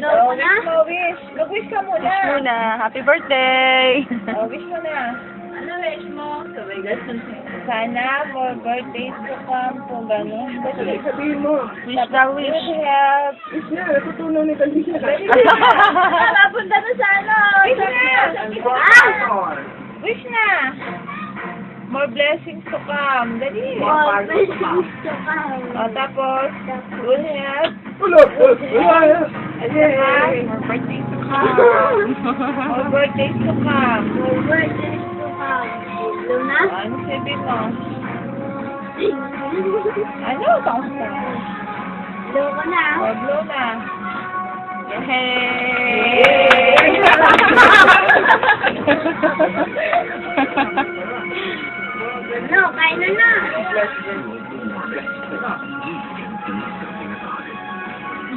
Oh, wish mo, wish. Mag-wish ka muna. Wish muna. Happy birthday! Oh, wish mo na. Ano wish mo? Sabay ganun. Sana more birthdays to come. Kung gano'n. Sabihin mo. Wish na wish. Good health. Wish na, natutunan ni Kalisa. Napunta na sa ano. Wish na. Wish na. More blessings to come. Dali. More blessings to come. O, tapos, good health. Ulo. At saka, more birthdays to come. More birthdays to come. More birthdays to come. Luna? Ano sabi mo? Ano? Kamusta na? Luna na. O, blow na. No, kain na na.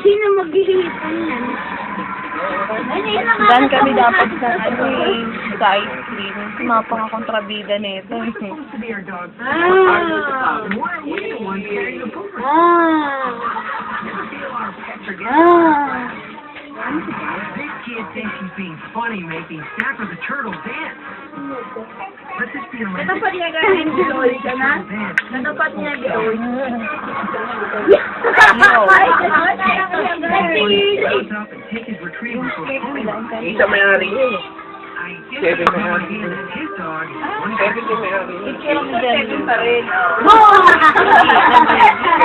Sino mag-ihipan yan? Dan kami dapat sa sa ice cream. Sumapang ang kontrabida nito. This kid thinks he's being funny making Snapper the Turtle dance. Let this be a lesson. Natapat niya ganyan biloy ka na? Natapat niya biloy. Goes up and take his retriever for a pony ride. Isa may-ari yun. I guess Kevin the may-ari idea yun. that his dog is one Kevin yung may-ari yun. Kevin pa rin.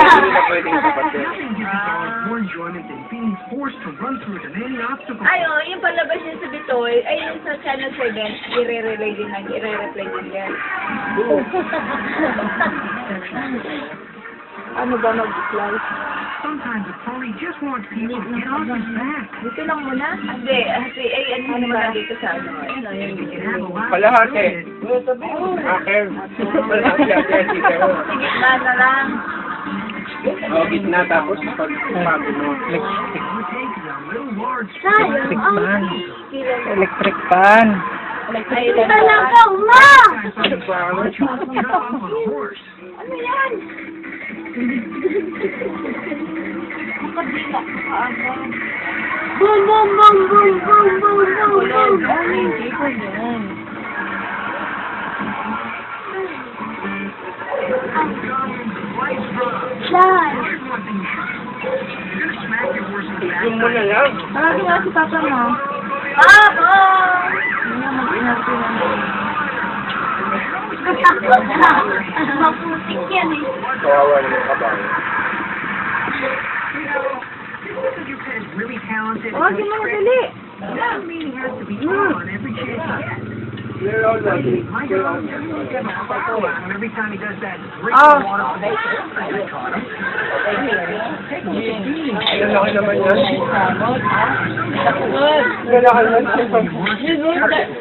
Hindi na pwedeng kapatid. Nothing gives a dog more enjoyment than being forced to run through a demanding obstacle. Ay, oh, yung palabas niya sa Bitoy, ay yung sa Channel 7, i-re-relay din lang, i-re-replay din yan. Ano ba mag-slice? Sometimes a pony just wants people to get off his back. Dito lang muna? Hindi, ay, ano ba dito sa ano? Ano yun? You can have a laugh. Kalahati. Akin. Kalahati akin. Gitna na lang. O, gitna tapos pag-pagod mo. All it takes is a little large Sayang, ang Electric fan. Dito lang ka, ma! jump off on a horse. Ano yan? Boom, boom, boom, boom, boom, boom, boom, boom. Hindi ko yan. Saan? Here's one thing you should do. You're gonna smack your horse in the back. Yung mo na lang. Tawagin mo si Papa mo. Papa! Maputik yan eh. Kawawa naman ka ba? Because your pet is really talented. Tawagin mo na dali. Doesn't mean he has to be taught on every chance he gets. You're all lucky. My dog, he's got a sparkle on him every time he does that drink Oh. of water. I caught him. Ang laki naman yan. Ang laki naman.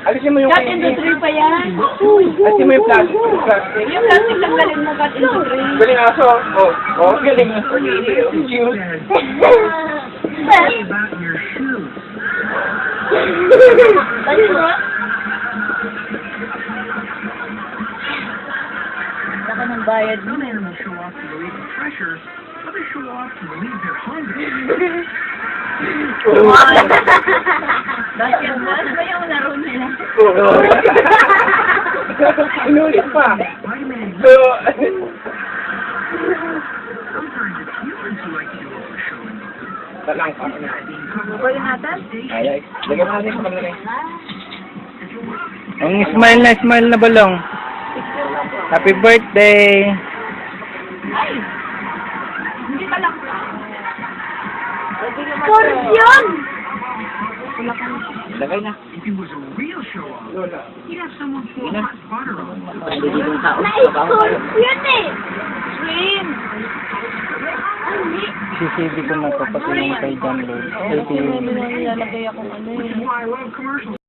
Alisin mo yung Cut into three pa yan? Alisin mo yung plastic. Yung plastic lang galing mo cut into three. Galing aso. Oh, galing aso. Cute. Say about your shoes. Ano mo? Saka ng bayad mo. Some animals show off to relieve their pressures. Others show off to relieve their hunger. Basketball? Ano ba yung laro nila? Inulit pa. Vitamin So, sometimes it's humans who like to do all the showing. talang pa. Being covered Pwede natin? Ay, lagyan mo natin sa kamera. Ang smile na balong. Happy birthday! Ay! Hindi pa lang. Scorpion! Lagay na. If he was a real show-off, he'd have someone pour hot butter on him. Na-scorpion eh! Swim! CCTV ko na to pati yung kay John Lloyd. Kasi may nilalagay akong ano eh. Which is why I love commercials.